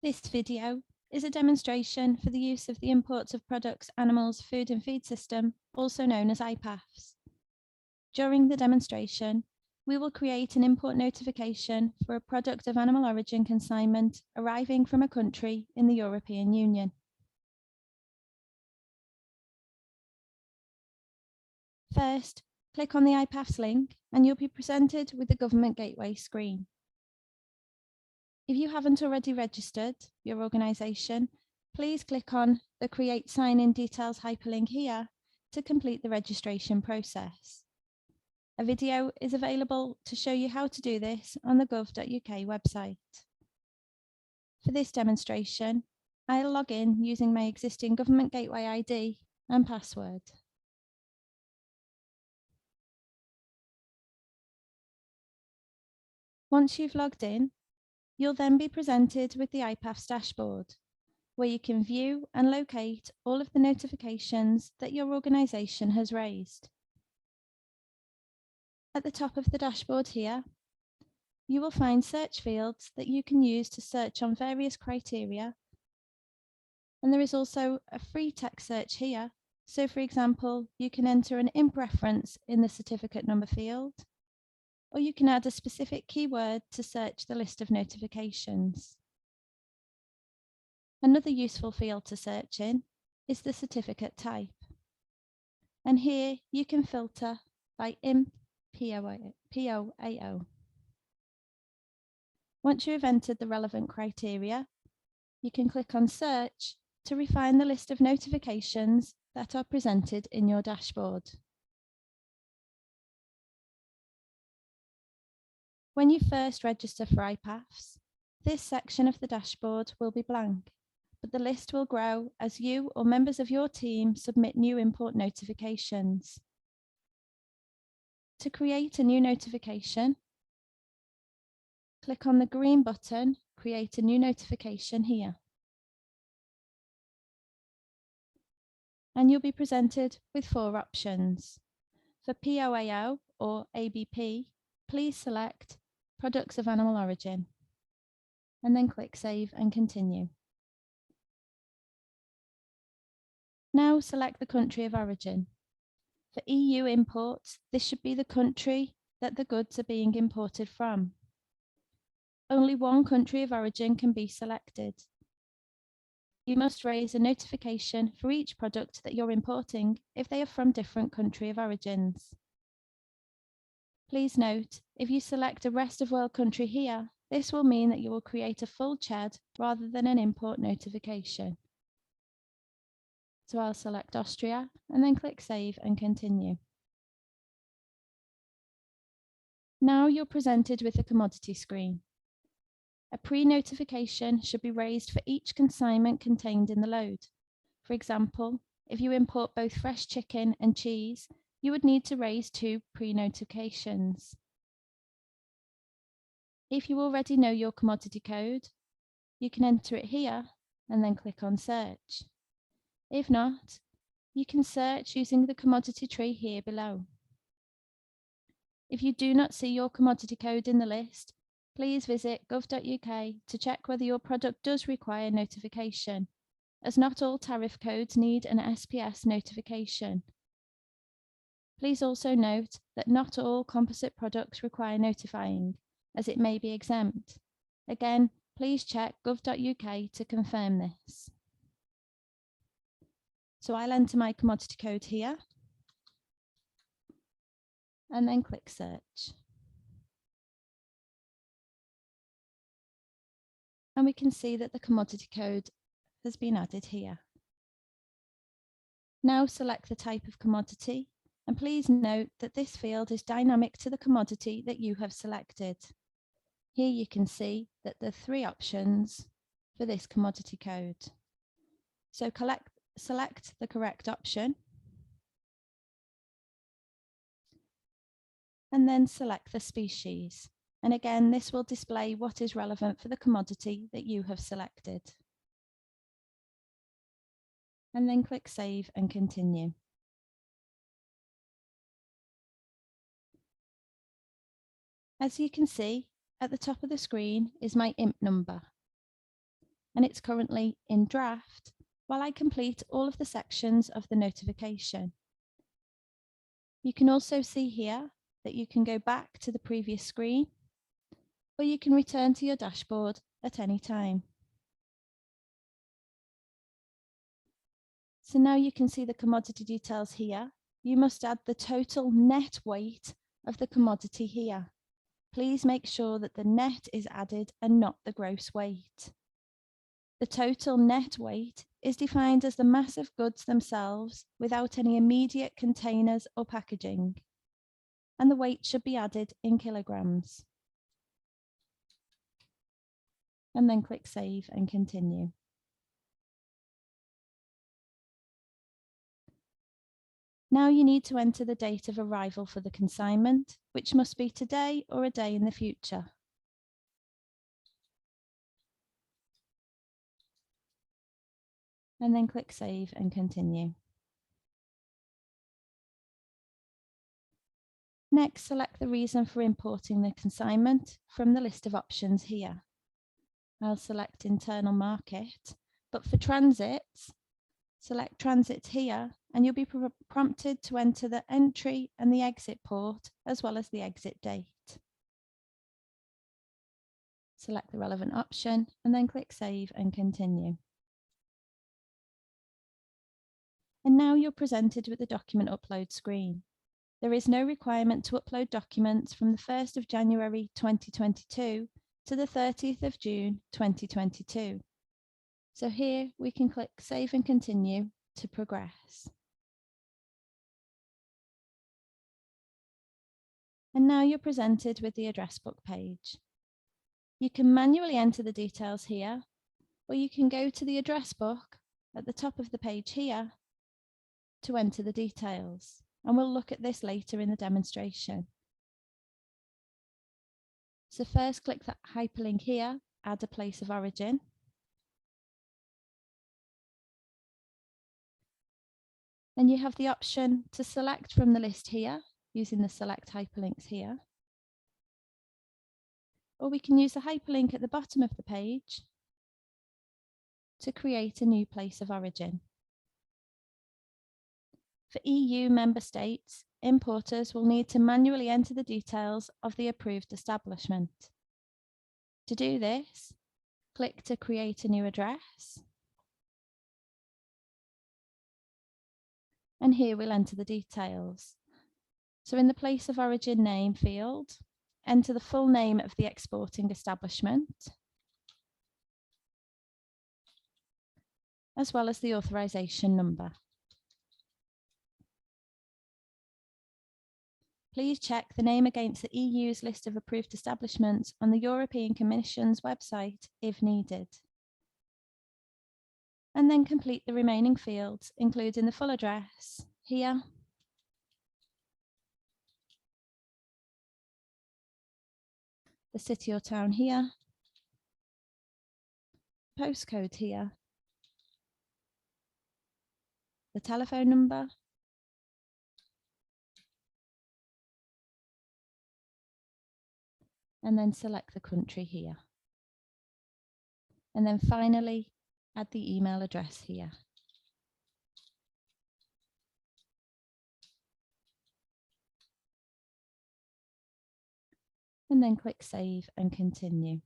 This video is a demonstration for the use of the Imports of Products, Animals, Food and Feed System, also known as IPAFS. During the demonstration, we will create an import notification for a product of animal origin consignment arriving from a country in the European Union. First, click on the IPAFS link and you'll be presented with the Government Gateway screen. If you haven't already registered your organisation, please click on the Create Sign-in Details hyperlink here to complete the registration process. A video is available to show you how to do this on the gov.uk website. For this demonstration, I'll log in using my existing Government Gateway ID and password. Once you've logged in, you'll then be presented with the IPAFS dashboard, where you can view and locate all of the notifications that your organisation has raised. At the top of the dashboard here, you will find search fields that you can use to search on various criteria. And there is also a free text search here. So for example, you can enter an IMP reference in the certificate number field, or you can add a specific keyword to search the list of notifications. Another useful field to search in is the certificate type. And here you can filter by IMP POAO. Once you have entered the relevant criteria, you can click on Search to refine the list of notifications that are presented in your dashboard. When you first register for IPAFS, this section of the dashboard will be blank, but the list will grow as you or members of your team submit new import notifications. To create a new notification, click on the green button, Create a New Notification here. And you'll be presented with 4 options. For POAO or ABP, please select Products of Animal Origin, and then click Save and Continue. Now select the country of origin. For EU imports, this should be the country that the goods are being imported from. Only one country of origin can be selected. You must raise a notification for each product that you're importing if they are from different country of origins. Please note, if you select a rest of world country here, this will mean that you will create a full CHED rather than an import notification. So I'll select Austria and then click Save and Continue. Now you're presented with a commodity screen. A pre-notification should be raised for each consignment contained in the load. For example, if you import both fresh chicken and cheese, you would need to raise 2 pre-notifications. If you already know your commodity code, you can enter it here and then click on Search. If not, you can search using the commodity tree here below. If you do not see your commodity code in the list, please visit gov.uk to check whether your product does require notification, as not all tariff codes need an SPS notification. Please also note that not all composite products require notifying, as it may be exempt. Again, please check gov.uk to confirm this. So I'll enter my commodity code here and then click Search. And we can see that the commodity code has been added here. Now select the type of commodity, and please note that this field is dynamic to the commodity that you have selected. Here you can see that there are 3 options for this commodity code. So select the correct option and then select the species. And again, this will display what is relevant for the commodity that you have selected. And then click Save and Continue. As you can see, at the top of the screen is my IMP number. and it's currently in draft while I complete all of the sections of the notification. You can also see here that you can go back to the previous screen, or you can return to your dashboard at any time. So now you can see the commodity details here. You must add the total net weight of the commodity here. Please make sure that the net is added and not the gross weight. The total net weight is defined as the mass of goods themselves without any immediate containers or packaging, and the weight should be added in kilograms. And then click Save and Continue. Now you need to enter the date of arrival for the consignment, which must be today or a day in the future. And then click Save and Continue. Next, select the reason for importing the consignment from the list of options here. I'll select Internal Market, but for transits, select Transit here, and you'll be prompted to enter the entry and the exit port, as well as the exit date. Select the relevant option, and then click Save and Continue. And now you're presented with the document upload screen. There is no requirement to upload documents from the 1st of January 2022 to the 30th of June 2022. So here we can click Save and Continue to progress. And now you're presented with the address book page. You can manually enter the details here, or you can go to the address book at the top of the page here to enter the details. And we'll look at this later in the demonstration. So first click that hyperlink here, add a place of origin. Then you have the option to select from the list here, using the select hyperlinks here. Or we can use the hyperlink at the bottom of the page to create a new place of origin. For EU member states, importers will need to manually enter the details of the approved establishment. To do this, click to create a new address. And here we'll enter the details. So in the place of origin name field, enter the full name of the exporting establishment, as well as the authorization number. Please check the name against the EU's list of approved establishments on the European Commission's website if needed. And then complete the remaining fields, including the full address here, the city or town here, postcode here, the telephone number, and then select the country here. And then finally, add the email address here. And then click Save and Continue.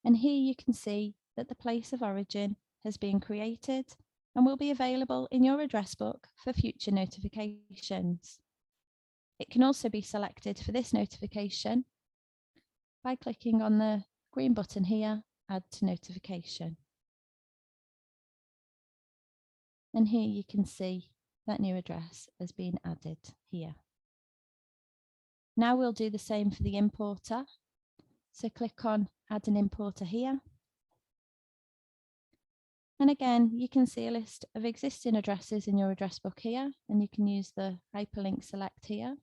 And here you can see that the place of origin has been created and will be available in your address book for future notifications. It can also be selected for this notification by clicking on the green button here, Add to Notification. And here you can see that new address has been added here. Now we'll do the same for the importer. So click on Add an Importer here. And again, you can see a list of existing addresses in your address book here, and you can use the hyperlink select here.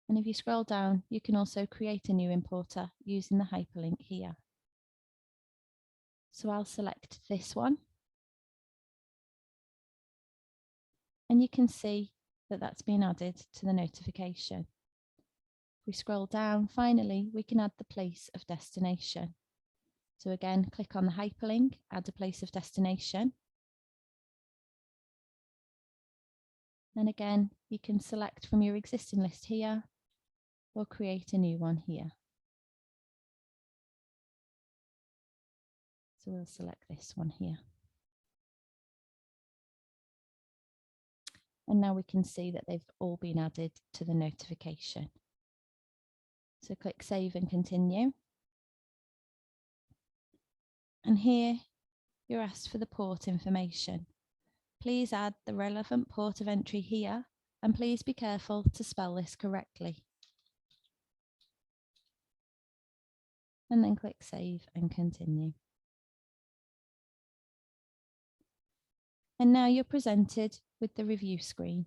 And if you scroll down, you can also create a new importer using the hyperlink here. So I'll select this one. And you can see that that's been added to the notification. If we scroll down, finally, we can add the place of destination. So again, click on the hyperlink, add a place of destination. And again, you can select from your existing list here or create a new one here. So we'll select this one here. And now we can see that they've all been added to the notification. So click Save and Continue. And here you're asked for the port information. Please add the relevant port of entry here, and please be careful to spell this correctly. And then click Save and Continue. And now you're presented with the review screen,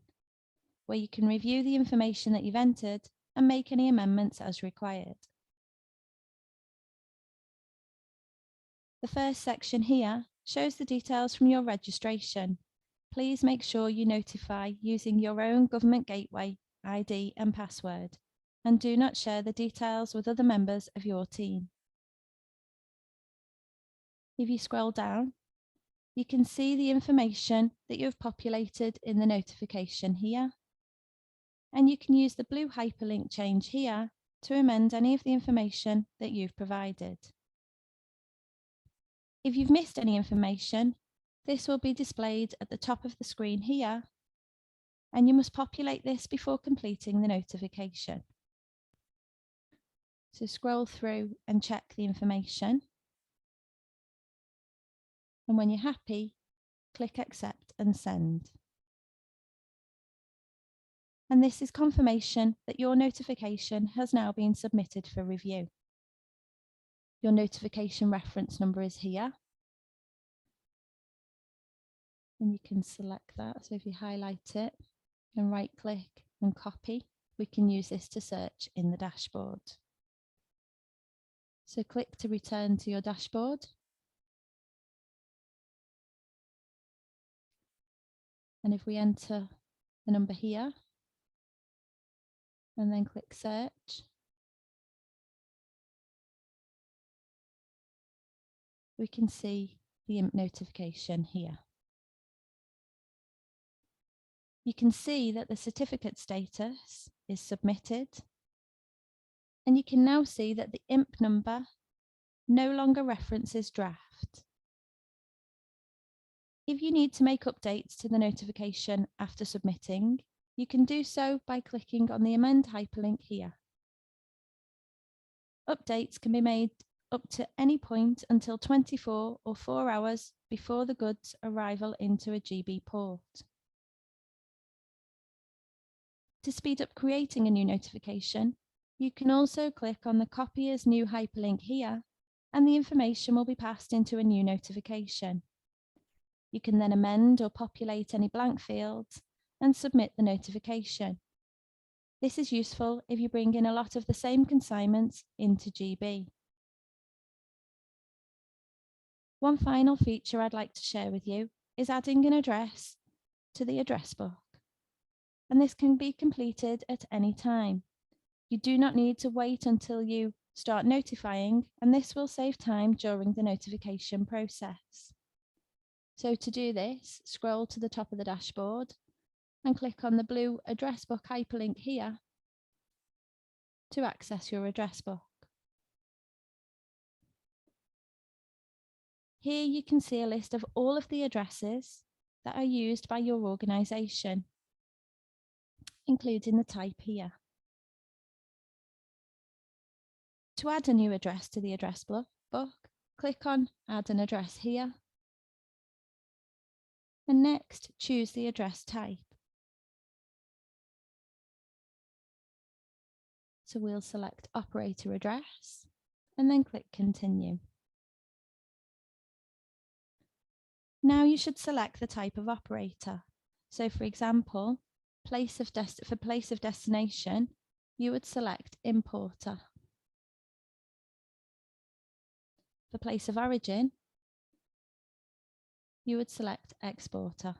where you can review the information that you've entered and make any amendments as required. The first section here shows the details from your registration. Please make sure you notify using your own government gateway, ID and password, and do not share the details with other members of your team. If you scroll down, you can see the information that you've populated in the notification here, and you can use the blue hyperlink change here to amend any of the information that you've provided. If you've missed any information, this will be displayed at the top of the screen here, and you must populate this before completing the notification. So scroll through and check the information. And when you're happy, click Accept and Send. And this is confirmation that your notification has now been submitted for review. Your notification reference number is here. And you can select that. So if you highlight it and right click and copy, we can use this to search in the dashboard. So click to return to your dashboard. And if we enter the number here and then click search, we can see the IMP notification here. You can see that the certificate status is submitted, and you can now see that the IMP number no longer references draft. If you need to make updates to the notification after submitting, you can do so by clicking on the Amend hyperlink here. Updates can be made up to any point until 24 or 4 hours before the goods arrival into a GB port. To speed up creating a new notification, you can also click on the Copy as New hyperlink here, and the information will be passed into a new notification. You can then amend or populate any blank fields and submit the notification. This is useful if you bring in a lot of the same consignments into GB. One final feature I'd like to share with you is adding an address to the address book. And this can be completed at any time. You do not need to wait until you start notifying, and this will save time during the notification process. So to do this, scroll to the top of the dashboard and click on the blue address book hyperlink here to access your address book. Here you can see a list of all of the addresses that are used by your organisation, including the type here. To add a new address to the address book, click on Add an address here. And next, choose the address type. So we'll select Operator Address and then click Continue. Now you should select the type of operator. So for example, for place of destination, you would select Importer. For place of origin, you would select Exporter.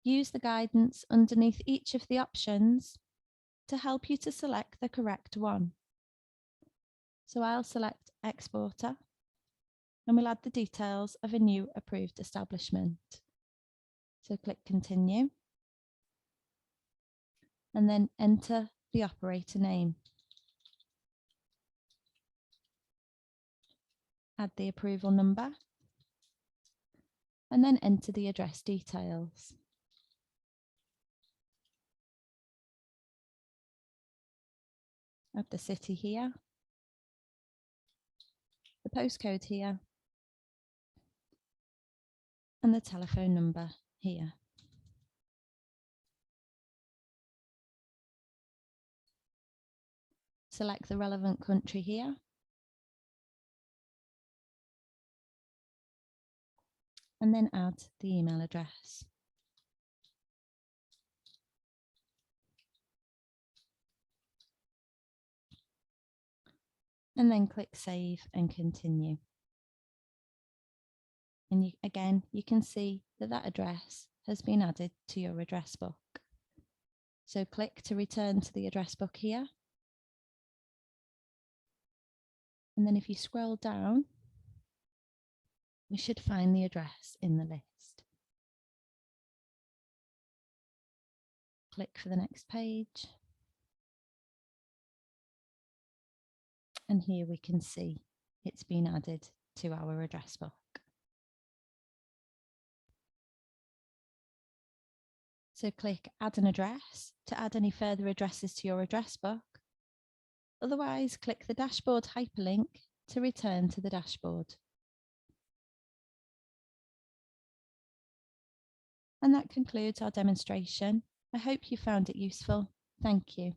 Use the guidance underneath each of the options to help you to select the correct one. So I'll select Exporter and we'll add the details of a new approved establishment. So click Continue and then enter the operator name. Add the approval number and then enter the address details. Add the city here, the postcode here, and the telephone number here. Select the relevant country here. And then add the email address. And then click Save and Continue. And again, you can see that that address has been added to your address book. So click to return to the address book here. And then if you scroll down, we should find the address in the list. Click for the next page. And here we can see it's been added to our address book. So click Add an Address to add any further addresses to your address book. Otherwise, click the dashboard hyperlink to return to the dashboard. And that concludes our demonstration. I hope you found it useful. Thank you.